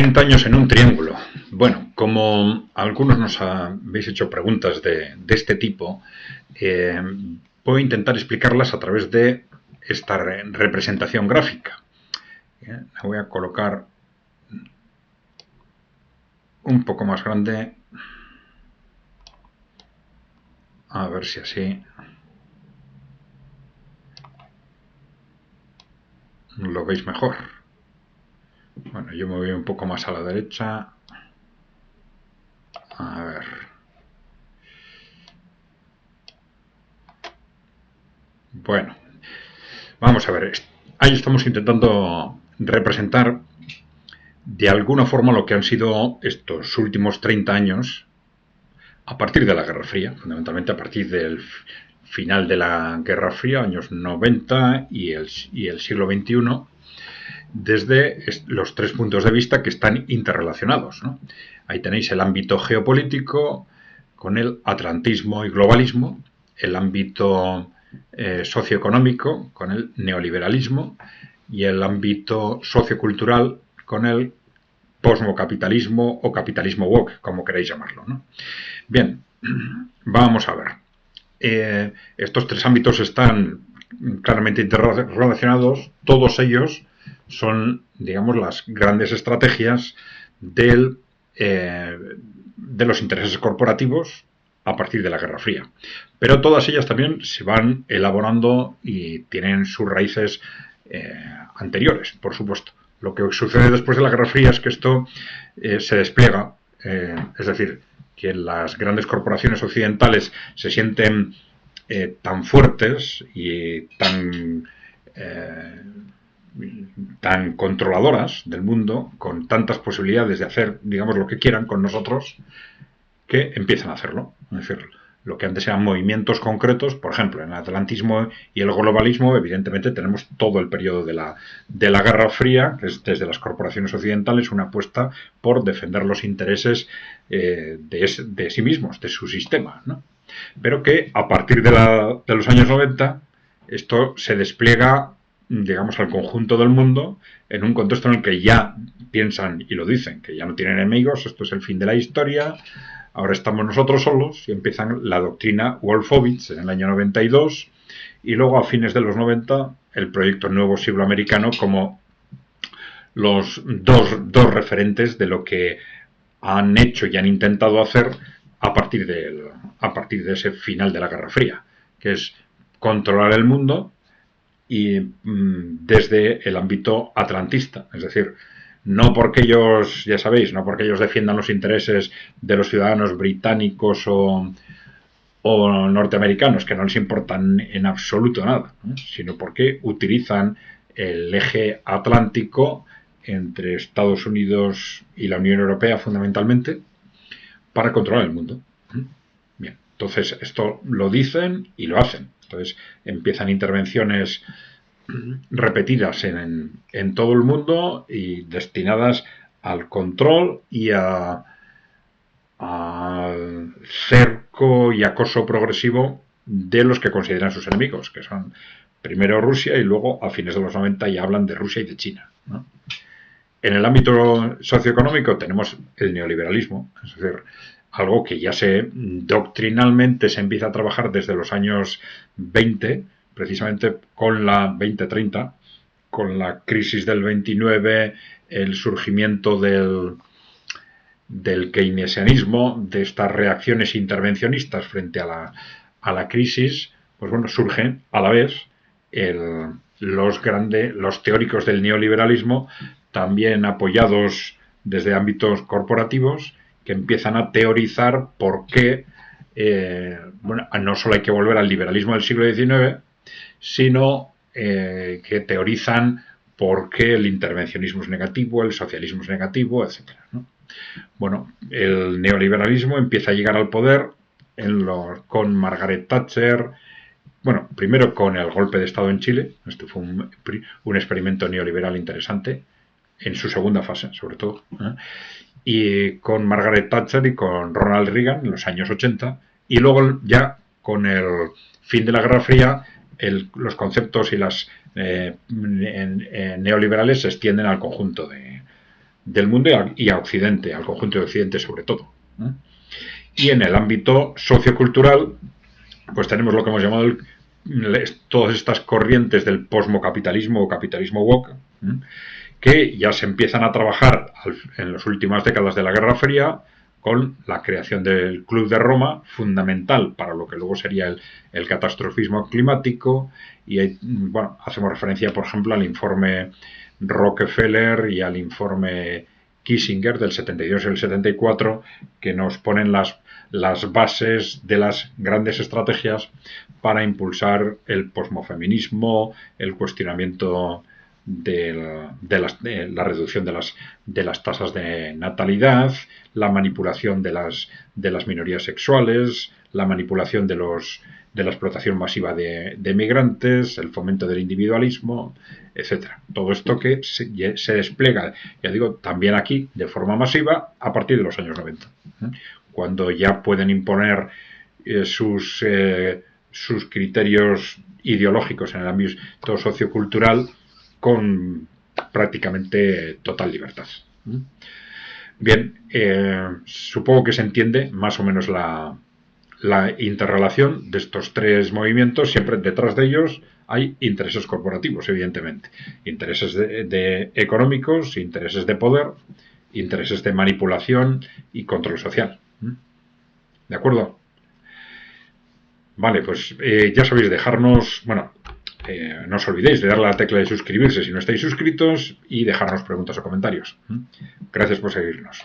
30 años en un triángulo. Bueno, como algunos nos habéis hecho preguntas de este tipo, voy a intentar explicarlas a través de esta representación gráfica. La voy a colocar un poco más grande, a ver si así lo veis mejor. Bueno, yo me voy un poco más a la derecha. A ver. Bueno, vamos a ver. Ahí estamos intentando representar de alguna forma lo que han sido estos últimos 30 años a partir de la Guerra Fría, fundamentalmente a partir del final de la Guerra Fría, años 90 y el siglo XXI, desde los tres puntos de vista que están interrelacionados, ¿no? Ahí tenéis el ámbito geopolítico con el atlantismo y globalismo, el ámbito socioeconómico con el neoliberalismo y el ámbito sociocultural con el posmocapitalismo o capitalismo woke, como queréis llamarlo, ¿no? Bien, vamos a ver. Estos tres ámbitos están claramente interrelacionados. Todos ellos son, digamos, las grandes estrategias de los intereses corporativos a partir de la Guerra Fría. Pero todas ellas también se van elaborando y tienen sus raíces anteriores, por supuesto. Lo que sucede después de la Guerra Fría es que esto se despliega, es decir, que las grandes corporaciones occidentales se sienten tan fuertes y tan controladoras del mundo, con tantas posibilidades de hacer, digamos, lo que quieran con nosotros, que empiezan a hacerlo. Es decir, lo que antes eran movimientos concretos, por ejemplo, en el atlantismo y el globalismo, evidentemente tenemos todo el periodo de la Guerra Fría, que es desde las corporaciones occidentales una apuesta por defender los intereses de sí mismos, de su sistema, ¿no? Pero que a partir de los años 90 esto se despliega, digamos, al conjunto del mundo en un contexto en el que ya piensan y lo dicen, que ya no tienen enemigos, esto es el fin de la historia, ahora estamos nosotros solos, y empiezan la doctrina Wolfowitz en el año 92 y luego a fines de los 90 el proyecto Nuevo Siglo Americano como los dos referentes de lo que han hecho y han intentado hacer a partir de ese final de la Guerra Fría, que es controlar el mundo y desde el ámbito atlantista, es decir, no porque ellos, ya sabéis, no porque ellos defiendan los intereses de los ciudadanos británicos o norteamericanos, que no les importan en absoluto nada, ¿no? Sino porque utilizan el eje atlántico entre Estados Unidos y la Unión Europea fundamentalmente para controlar el mundo. Bien, entonces esto lo dicen y lo hacen. Entonces empiezan intervenciones repetidas en todo el mundo y destinadas al control y al cerco y acoso progresivo de los que consideran sus enemigos, que son primero Rusia y luego a fines de los 90 ya hablan de Rusia y de China, ¿no? En el ámbito socioeconómico tenemos el neoliberalismo, es decir, algo que ya doctrinalmente se empieza a trabajar desde los años 20, precisamente con la 2030, con la crisis del 29, el surgimiento del keynesianismo, de estas reacciones intervencionistas frente a la crisis, pues bueno, surgen a la vez los teóricos del neoliberalismo, también apoyados desde ámbitos corporativos, que empiezan a teorizar por qué no solo hay que volver al liberalismo del siglo XIX, sino que teorizan por qué el intervencionismo es negativo, el socialismo es negativo, etc., ¿no? Bueno, el neoliberalismo empieza a llegar al poder con Margaret Thatcher, bueno, primero con el golpe de Estado en Chile, esto fue un experimento neoliberal interesante, en su segunda fase, sobre todo, y con Margaret Thatcher y con Ronald Reagan en los años 80, y luego ya con el fin de la Guerra Fría, los conceptos y las neoliberales se extienden al conjunto del mundo y a Occidente, al conjunto de Occidente sobre todo. Y en el ámbito sociocultural, pues tenemos lo que hemos llamado todas estas corrientes del posmocapitalismo o capitalismo woke, que ya se empiezan a trabajar en las últimas décadas de la Guerra Fría con la creación del Club de Roma, fundamental para lo que luego sería el catastrofismo climático, y bueno, hacemos referencia, por ejemplo, al informe Rockefeller y al informe Kissinger del 72 y el 74, que nos ponen las bases de las grandes estrategias para impulsar el posmofeminismo, el cuestionamiento de la reducción de las tasas de natalidad, la manipulación de las minorías sexuales, la manipulación de la explotación masiva de migrantes, el fomento del individualismo, etcétera. Todo esto que se despliega, ya digo, también aquí de forma masiva a partir de los años 90, cuando ya pueden imponer sus criterios ideológicos en el ámbito sociocultural con prácticamente total libertad. Bien, supongo que se entiende más o menos la interrelación de estos tres movimientos. Siempre detrás de ellos hay intereses corporativos, evidentemente. Intereses económicos, intereses de poder, intereses de manipulación y control social. ¿De acuerdo? Vale, pues ya sabéis, dejarnos, bueno, no os olvidéis de darle a la tecla de suscribirse si no estáis suscritos y dejarnos preguntas o comentarios. Gracias por seguirnos.